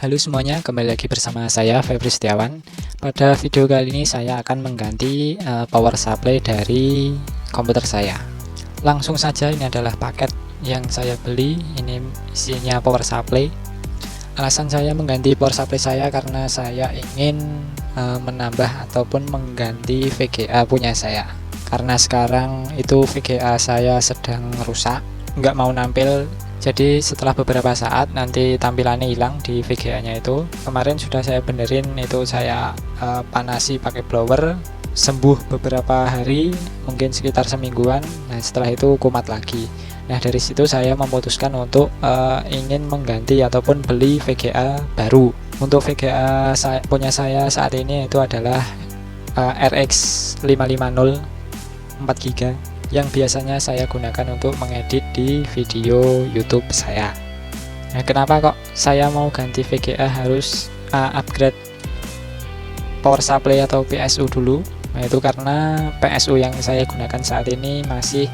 Halo semuanya, kembali lagi bersama saya Febri Setiawan. Pada video kali ini saya akan mengganti power supply dari komputer saya. Langsung saja, ini adalah paket yang saya beli. Ini isinya power supply. Alasan saya mengganti power supply saya karena saya ingin menambah ataupun mengganti VGA punya saya. Karena sekarang itu VGA saya sedang rusak, nggak mau nampil. Jadi setelah beberapa saat nanti tampilannya hilang di VGA-nya itu. Kemarin sudah saya benerin, itu saya panasi pakai blower, sembuh beberapa hari, mungkin sekitar semingguan. Nah setelah itu kumat lagi. Nah dari situ saya memutuskan untuk ingin mengganti ataupun beli VGA baru. Untuk VGA punya saya saat ini itu adalah RX 550 4GB yang biasanya saya gunakan untuk mengedit di video YouTube saya. Nah, kenapa kok saya mau ganti VGA harus upgrade power supply atau PSU dulu? Nah, itu karena PSU yang saya gunakan saat ini masih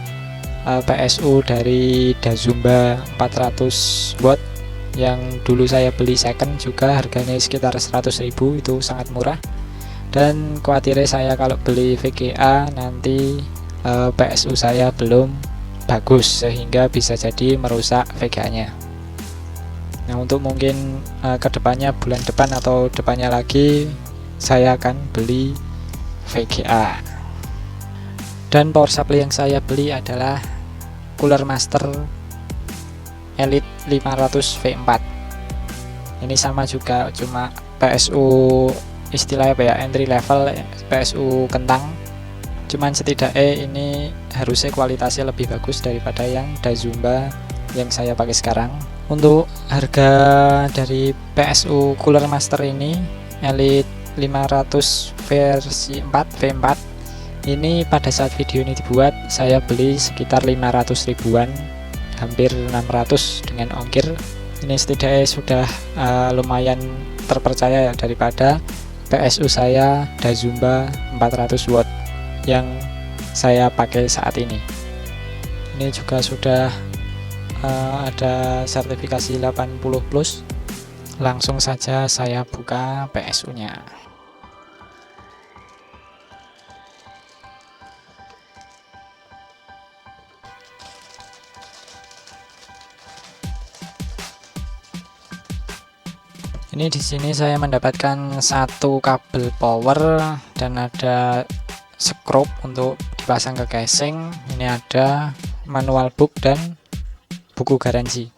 PSU dari Dazumba 400 watt yang dulu saya beli second, juga harganya sekitar 100.000, itu sangat murah. Dan khawatirnya saya kalau beli VGA nanti PSU saya belum bagus sehingga bisa jadi merusak VGA-nya. Nah untuk mungkin kedepannya, bulan depan atau depannya lagi, saya akan beli VGA. Dan power supply yang saya beli adalah Cooler Master Elite 500 V4. Ini sama juga, cuma PSU istilahnya apa ya, entry level PSU kentang. Cuman setidaknya ini harusnya kualitasnya lebih bagus daripada yang Dazumba yang saya pakai sekarang. Untuk harga dari PSU Cooler Master ini Elite 500 versi 4 V4 ini, pada saat video ini dibuat saya beli sekitar 500 ribuan, hampir 600 dengan ongkir. Ini setidaknya sudah lumayan terpercaya ya, daripada PSU saya Dazumba 400 watt yang saya pakai saat ini. Ini juga sudah ada sertifikasi 80+. Langsung saja saya buka PSU nya. Ini di sini saya mendapatkan satu kabel power dan ada skrup untuk dipasang ke casing. Ini ada manual book dan buku garansi.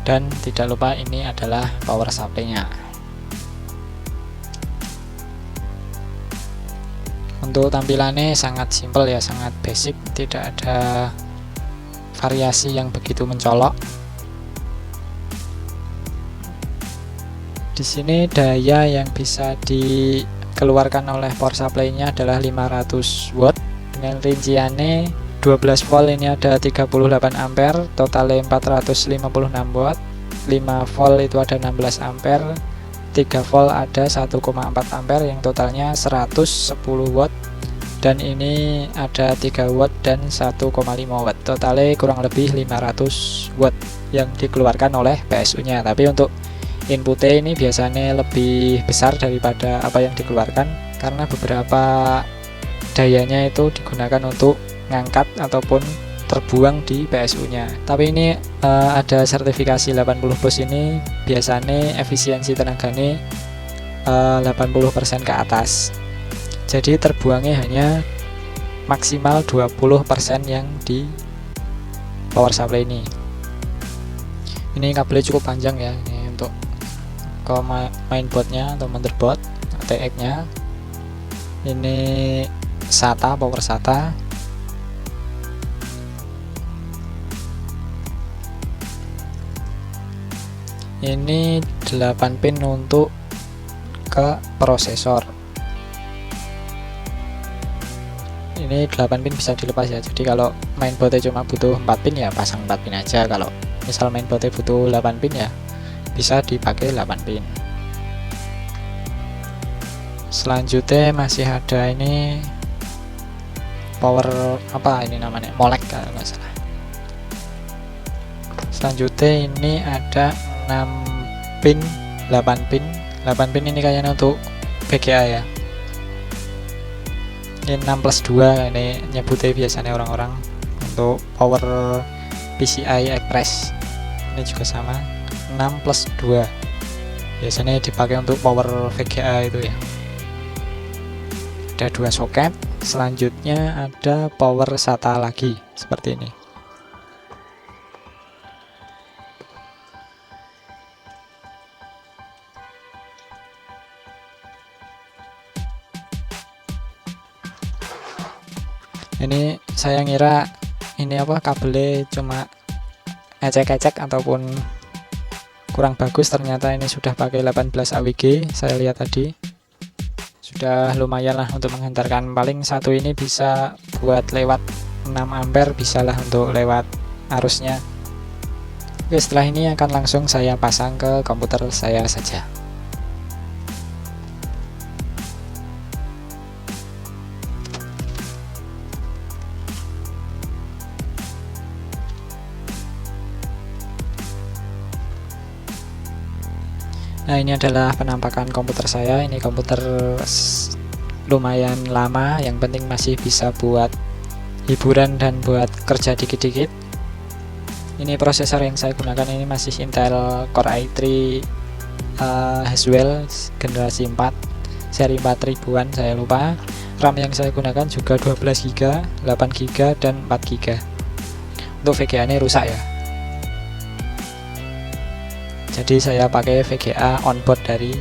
Dan tidak lupa ini adalah power supply-nya. Untuk tampilannya sangat simple ya, sangat basic, tidak ada variasi yang begitu mencolok. Di sini daya yang bisa dikeluarkan oleh power supply-nya adalah 500 watt dengan rinciannya 12 volt, ini ada 38 ampere, totalnya 456 watt. 5 volt itu ada 16 ampere, 3 volt ada 1,4 ampere yang totalnya 110 watt, dan ini ada 3 watt dan 1,5 watt, totalnya kurang lebih 500 watt yang dikeluarkan oleh PSU-nya. Tapi untuk inputnya ini biasanya lebih besar daripada apa yang dikeluarkan, karena beberapa dayanya itu digunakan untuk ngangkat ataupun terbuang di PSU-nya. Tapi ini ada sertifikasi 80+ ini biasanya efisiensi tenaganya 80% ke atas. Jadi terbuangnya hanya maksimal 20% yang di power supply ini. Ini kabelnya cukup panjang ya, ini untuk ke mainboardnya atau motherboard ATX nya. Ini SATA, power SATA. Ini 8 pin untuk ke prosesor. Ini 8 pin bisa dilepas ya, jadi kalau mainboardnya cuma butuh 4 pin ya pasang 4 pin aja. Kalau misal mainboardnya butuh 8 pin ya bisa dipakai 8 pin. Selanjutnya masih ada ini power apa ini namanya, molek kalau nggak salah. Selanjutnya ini ada 6 pin, 8 pin. 8 pin ini kayaknya untuk VGA ya. Ini 6+2 ini nyebutnya biasanya orang-orang untuk power PCI Express. Ini juga sama 6+2, biasanya dipakai untuk power VGA itu ya. Ada 2 soket. Selanjutnya ada power SATA lagi seperti ini. Ini saya ngira ini apa, kabelnya cuma ecek-ecek ataupun kurang bagus, ternyata ini sudah pakai 18 AWG. Saya lihat tadi sudah lumayan lah untuk menghantarkan. Paling satu ini bisa buat lewat 6 ampere, bisalah untuk lewat arusnya. Oke, setelah ini akan langsung saya pasang ke komputer saya saja. Nah, ini adalah penampakan komputer saya. Ini komputer lumayan lama, yang penting masih bisa buat hiburan dan buat kerja dikit-dikit. Ini prosesor yang saya gunakan ini masih Intel Core i3 Haswell generasi 4 seri 4000-an, saya lupa. RAM yang saya gunakan juga 12GB, 8GB, dan 4GB. Untuk VGA ini rusak ya, jadi saya pakai VGA onboard dari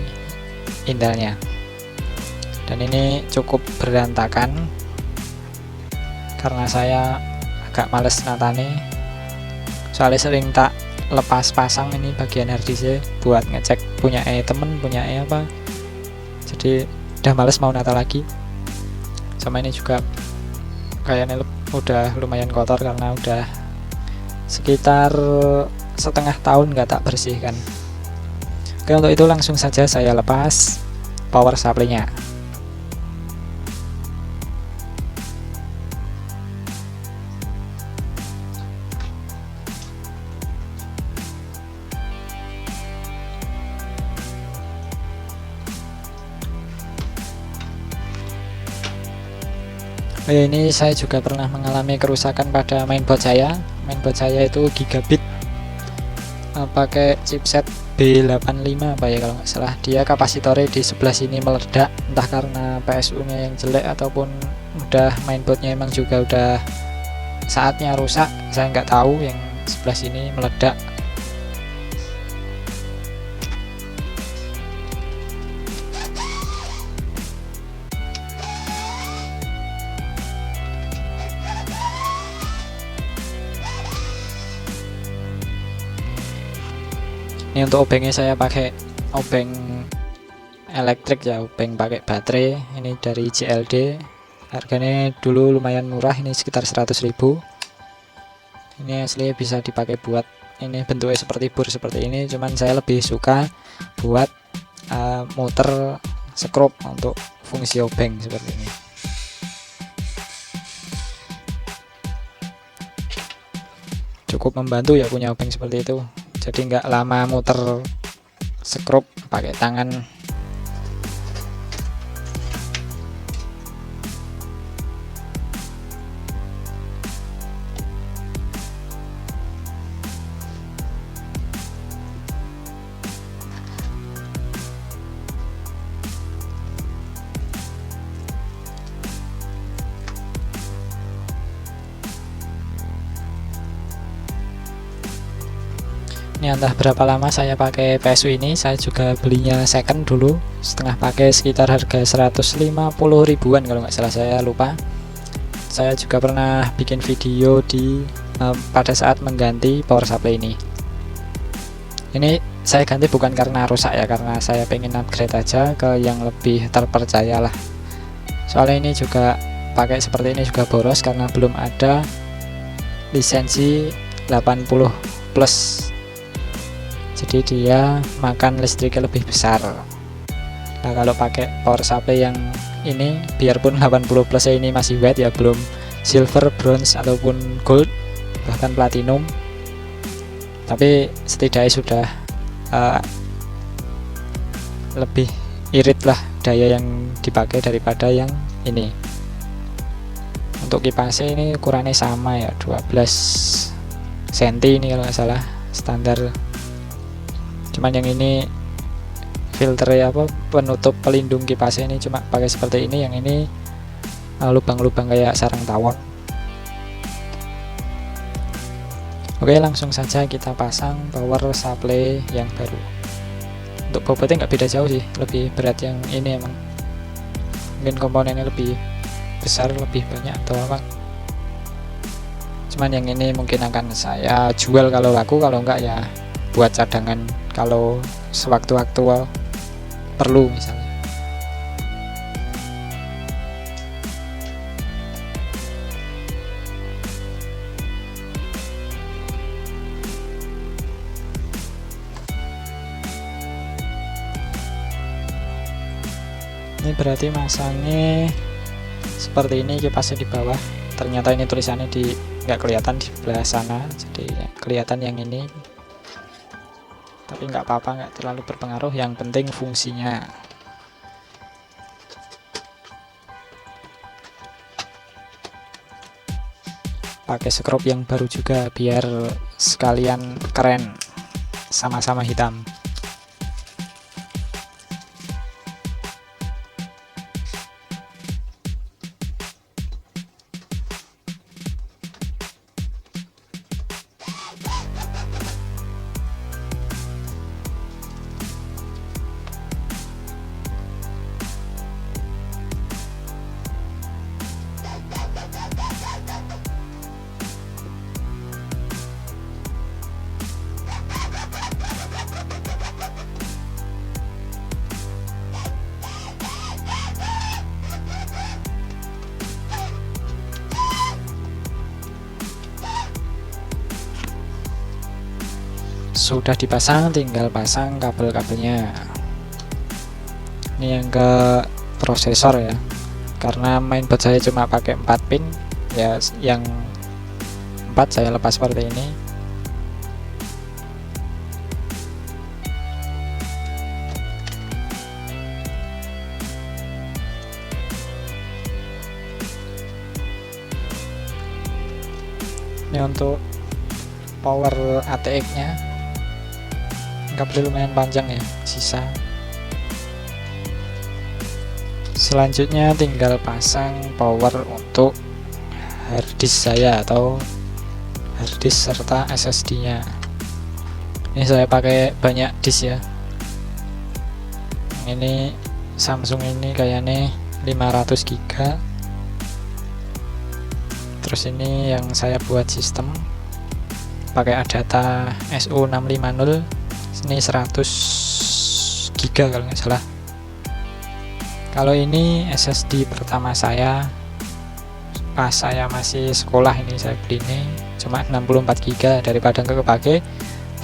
Intelnya. Dan ini cukup berantakan karena saya agak males natane, soalnya sering tak lepas pasang ini bagian harddisk buat ngecek punya temen, punya apa, jadi udah males mau nata lagi. Sama ini juga kayaknya udah lumayan kotor karena udah sekitar setengah tahun nggak tak bersihkan. Oke, untuk itu langsung saja saya lepas power supply-nya. Ini saya juga pernah mengalami kerusakan pada mainboard saya. Mainboard saya itu gigabit, pakai chipset B85 apa ya kalau nggak salah. Dia kapasitornya di sebelah sini meledak, entah karena PSU nya yang jelek ataupun udah mainboardnya emang juga udah saatnya rusak, saya nggak tahu. Yang sebelah sini meledak. Ini untuk obengnya saya pakai obeng elektrik ya, obeng pakai baterai. Ini dari JLD, harganya dulu lumayan murah, ini sekitar 100.000. Ini aslinya bisa dipakai buat ini, bentuknya seperti bur seperti ini, cuman saya lebih suka buat muter skrup untuk fungsi obeng seperti ini. Cukup membantu ya punya obeng seperti itu, jadi nggak lama muter skrup pakai tangan. Ini entah berapa lama saya pakai PSU ini, saya juga belinya second dulu, setengah pakai, sekitar harga 150.000-an kalau nggak salah, saya lupa. Saya juga pernah bikin video di pada saat mengganti power supply ini. Ini saya ganti bukan karena rusak ya, karena saya pengen upgrade aja ke yang lebih terpercaya lah. Soalnya ini juga pakai seperti ini juga boros karena belum ada lisensi 80 plus. Jadi dia makan listriknya lebih besar. Nah, kalau pakai power supply yang ini, biarpun 80 plus ini masih white ya, belum silver, bronze ataupun gold, bahkan platinum, tapi setidaknya sudah lebih irit lah daya yang dipakai daripada yang ini. Untuk kipasnya ini ukurannya sama ya, 12 cm ini kalau nggak salah standar, cuman yang ini filter penutup pelindung kipasnya ini cuma pakai seperti ini, yang ini lubang-lubang kayak sarang tawon. Oke, langsung saja kita pasang power supply yang baru. Untuk bobotnya nggak beda jauh sih, lebih berat yang ini emang, mungkin komponennya lebih besar, lebih banyak atau apa, cuman yang ini mungkin akan saya jual kalau laku, kalau enggak ya buat cadangan kalau sewaktu-waktu perlu misalnya. Ini berarti masangnya seperti ini, kipasnya di bawah. Ternyata ini tulisannya nggak kelihatan di sebelah sana, jadi kelihatan yang ini. Tapi nggak apa-apa, nggak terlalu berpengaruh. Yang penting fungsinya. Pakai skrup yang baru juga biar sekalian keren, sama-sama hitam. Sudah dipasang, tinggal pasang kabel-kabelnya. Ini yang ke prosesor ya, karena mainboard saya cuma pakai 4 pin ya, yang 4 saya lepas seperti ini. Ini untuk power ATX nya, kabel lumayan panjang ya, sisa. Selanjutnya tinggal pasang power untuk harddisk saya atau harddisk serta SSD nya. Ini saya pakai banyak disk ya, ini Samsung ini kayaknya 500 GB. Terus ini yang saya buat sistem pakai Adata SU650, ini 100 GB kalau nggak salah. Kalau ini SSD pertama saya pas saya masih sekolah, ini saya beli ini cuma 64 GB, daripada nggak kepake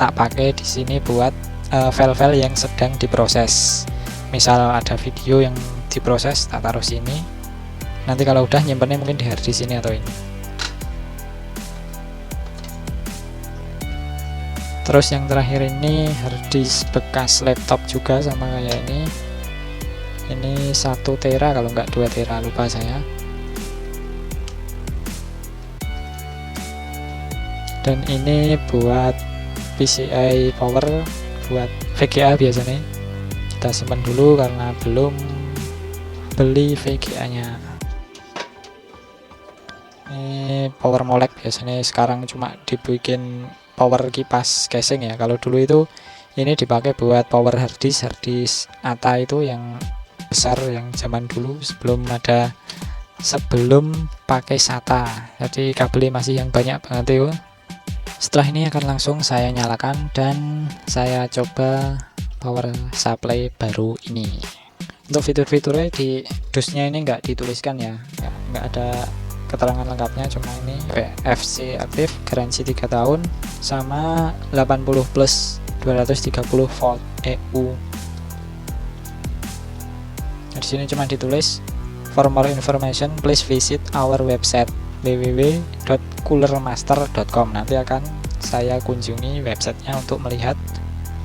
tak pakai di sini buat file-file yang sedang diproses. Misal ada video yang diproses, tak taruh sini. Nanti kalau udah nyimpennya mungkin di harddisk sini atau ini. Terus yang terakhir ini harddisk bekas laptop juga sama kayak ini. Ini 1 tera kalau nggak 2 tera, lupa saya. Dan ini buat PCI power, buat VGA biasanya. Kita simpan dulu karena belum beli VGA nya. Ini power molek, biasanya sekarang cuma dibikin power kipas casing ya. Kalau dulu itu ini dipakai buat power harddisk ATA itu yang besar, yang zaman dulu sebelum pakai SATA. Jadi kabelnya masih yang banyak banget ya. Setelah ini akan langsung saya nyalakan dan saya coba power supply baru ini. Untuk fitur-fiturnya di dusnya ini nggak dituliskan ya, nggak ada keterangan lengkapnya, cuma ini FC aktif, garansi 3 tahun, sama 80 plus 230 volt EU. Di sini cuma ditulis for more information please visit our website www.coolermaster.com. Nanti akan saya kunjungi websitenya untuk melihat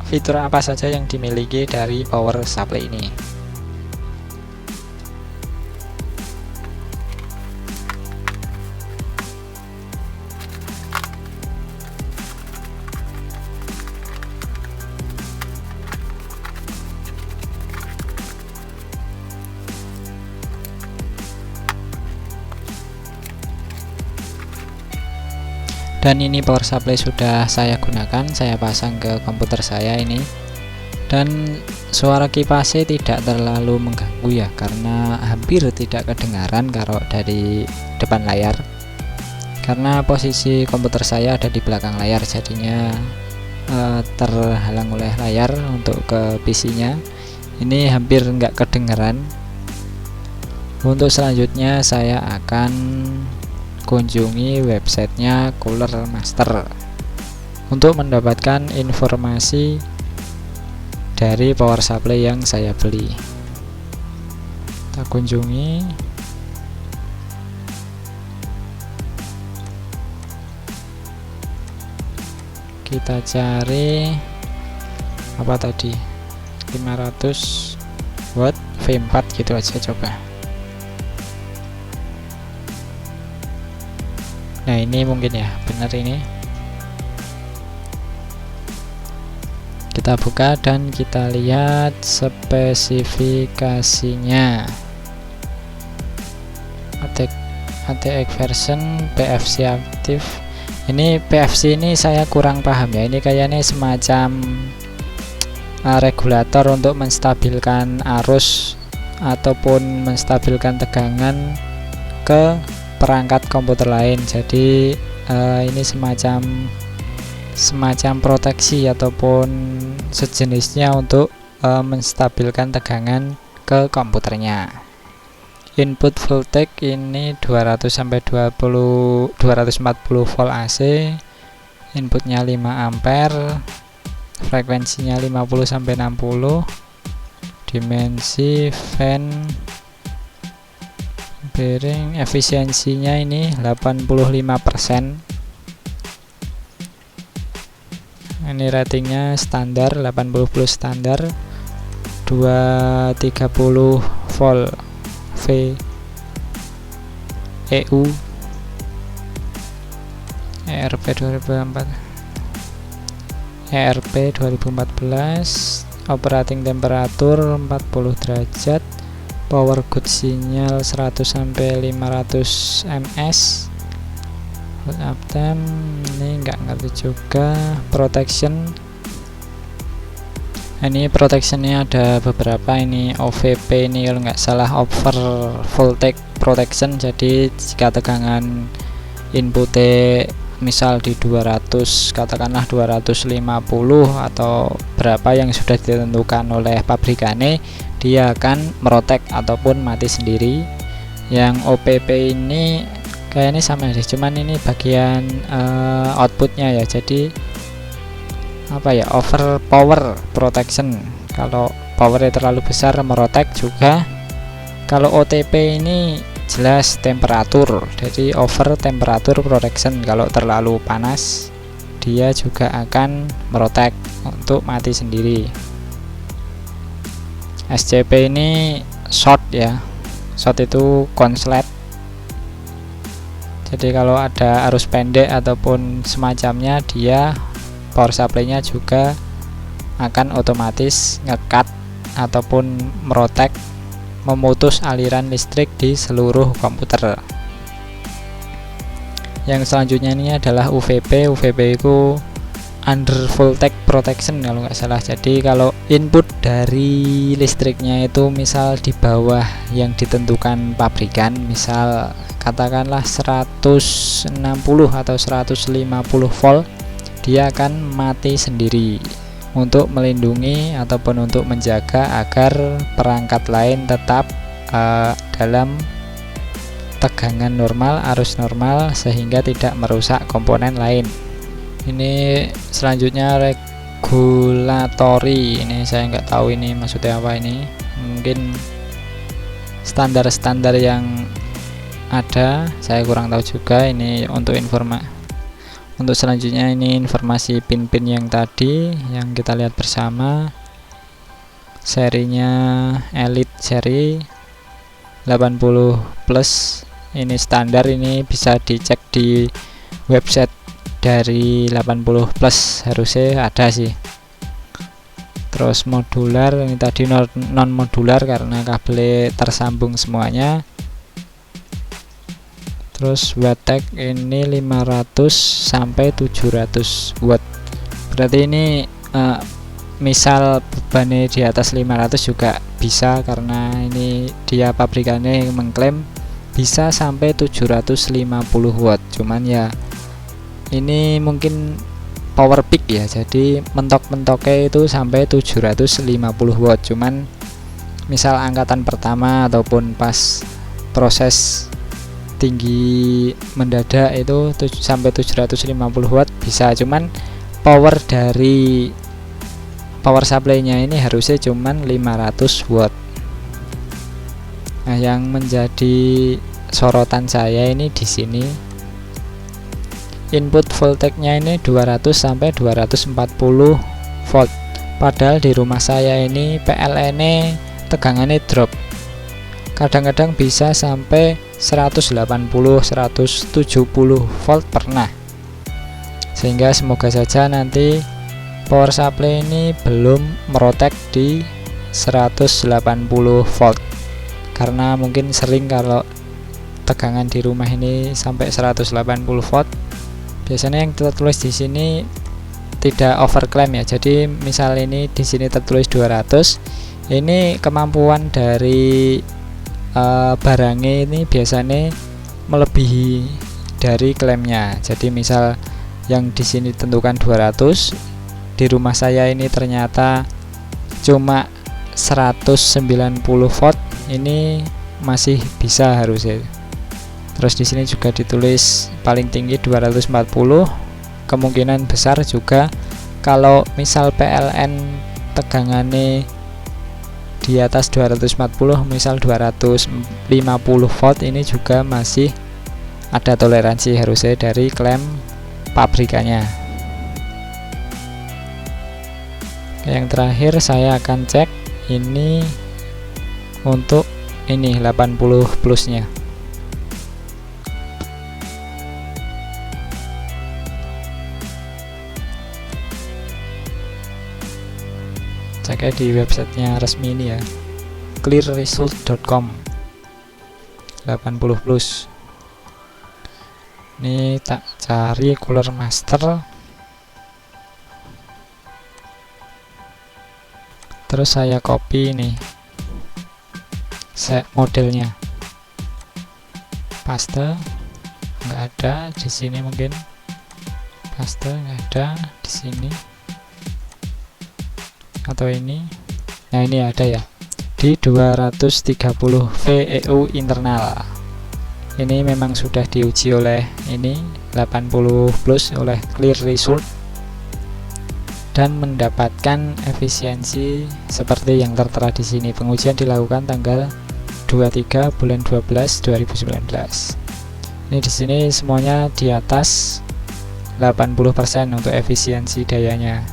fitur apa saja yang dimiliki dari power supply ini. Dan ini power supply sudah saya gunakan, saya pasang ke komputer saya ini. Dan suara kipasnya tidak terlalu mengganggu ya, karena hampir tidak kedengaran kalau dari depan layar. Karena posisi komputer saya ada di belakang layar, jadinya terhalang oleh layar untuk ke PC-nya. Ini hampir nggak kedengaran. Untuk selanjutnya saya akan kunjungi websitenya Cooler Master untuk mendapatkan informasi dari power supply yang saya beli. Kita kunjungi. Kita cari apa tadi, 500 watt V4 gitu aja coba. Nah ini mungkin ya, benar ini. Kita buka dan kita lihat spesifikasinya. ATX version PFC aktif. Ini PFC ini saya kurang paham ya. Ini kayaknya semacam regulator untuk menstabilkan arus ataupun menstabilkan tegangan ke perangkat komputer lain. Jadi ini semacam proteksi ataupun sejenisnya untuk menstabilkan tegangan ke komputernya. Input voltage ini 200 sampai 240 volt AC. Inputnya 5 ampere. Frekuensinya 50 sampai 60. Dimensi fan bearing, efisiensinya ini 85%. Ini ratingnya standar 80 plus standar, 230 volt V EU, ERP 2014, operating temperatur 40 derajat, power good sinyal 100 sampai 500 ms. Uptime ini nggak ngerti juga. Protection, ini protectionnya ada beberapa. Ini OVP ini kalau nggak salah, over voltage protection. Jadi jika tegangan input misal di 200, katakanlah 250 atau berapa yang sudah ditentukan oleh pabrikannya, dia akan merotek ataupun mati sendiri. Yang OPP ini kayaknya sama sih, cuman ini bagian outputnya ya. Jadi apa ya, over power protection. Kalau powernya terlalu besar merotek juga. Kalau OTP ini jelas temperatur, jadi over temperatur protection. Kalau terlalu panas dia juga akan merotek untuk mati sendiri. SCP ini short ya, short itu konslet. Jadi kalau ada arus pendek ataupun semacamnya, dia power supply-nya juga akan otomatis ngekat ataupun merotek, memutus aliran listrik di seluruh komputer. Yang selanjutnya ini adalah UVP. UVP itu under voltage protection kalau nggak salah. Jadi kalau input dari listriknya itu misal di bawah yang ditentukan pabrikan, misal katakanlah 160 atau 150 volt, dia akan mati sendiri untuk melindungi ataupun untuk menjaga agar perangkat lain tetap dalam tegangan normal, arus normal, sehingga tidak merusak komponen lain. Ini selanjutnya regulatory. Ini saya nggak tahu ini maksudnya apa. Ini mungkin standar-standar yang ada, saya kurang tahu juga. Ini untuk Untuk selanjutnya ini informasi pin-pin yang tadi yang kita lihat bersama. Serinya Elite seri 80 plus, ini standar, ini bisa dicek di website dari 80 plus, harusnya ada sih. Terus modular, ini tadi non modular karena kabelnya tersambung semuanya. Terus watt ini 500 sampai 700 watt, berarti ini misal bebannya di atas 500 juga bisa, karena ini dia pabrikannya yang mengklaim bisa sampai 750 watt. Cuman ya ini mungkin power peak ya, jadi mentok-mentoknya itu sampai 750 watt. Cuman misal angkatan pertama ataupun pas proses tinggi mendadak itu sampai 750 watt bisa. Cuman power dari power supply-nya ini harusnya cuman 500 watt. Nah, yang menjadi sorotan saya ini di sini input voltage-nya ini 200 sampai 240 volt. Padahal di rumah saya ini PLN-nya tegangannya drop. Kadang-kadang bisa sampai 180 170 volt pernah. Sehingga semoga saja nanti power supply ini belum merotek di 180 volt, karena mungkin sering kalau tegangan di rumah ini sampai 180 volt, biasanya yang tertulis di sini tidak overclaim ya. Jadi misal ini di sini tertulis 200, ini kemampuan dari barangnya ini biasanya melebihi dari klaimnya. Jadi misal yang di sini tentukan 200, di rumah saya ini ternyata cuma 190 volt, ini masih bisa harusnya. Terus di sini juga ditulis paling tinggi 240, kemungkinan besar juga kalau misal PLN tegangannya di atas 240, misal 250 volt, ini juga masih ada toleransi harusnya dari klaim pabrikannya. Yang terakhir saya akan cek ini untuk ini 80 plusnya. Ceknya di websitenya resmi ini ya, clearresult.com. 80 plus. Ini tak cari Cooler Master. Terus saya copy nih set modelnya, paste, nggak ada di sini, mungkin paste nggak ada di sini, atau ini. Nah, ini ada ya di 230 VEU internal. Ini memang sudah diuji oleh ini 80 plus oleh Clear Result dan mendapatkan efisiensi seperti yang tertera di sini. Pengujian dilakukan tanggal 23 bulan 12 2019. Ini di sini semuanya di atas 80% untuk efisiensi dayanya.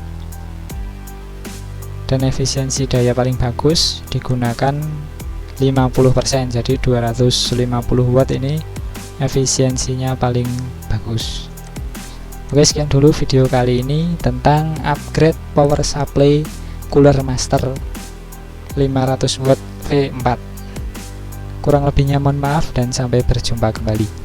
Dan efisiensi daya paling bagus digunakan 50%, jadi 250 watt ini efisiensinya paling bagus. Oke, sekian dulu video kali ini tentang upgrade power supply Cooler Master 500 watt V4. Kurang lebihnya mohon maaf dan sampai berjumpa kembali.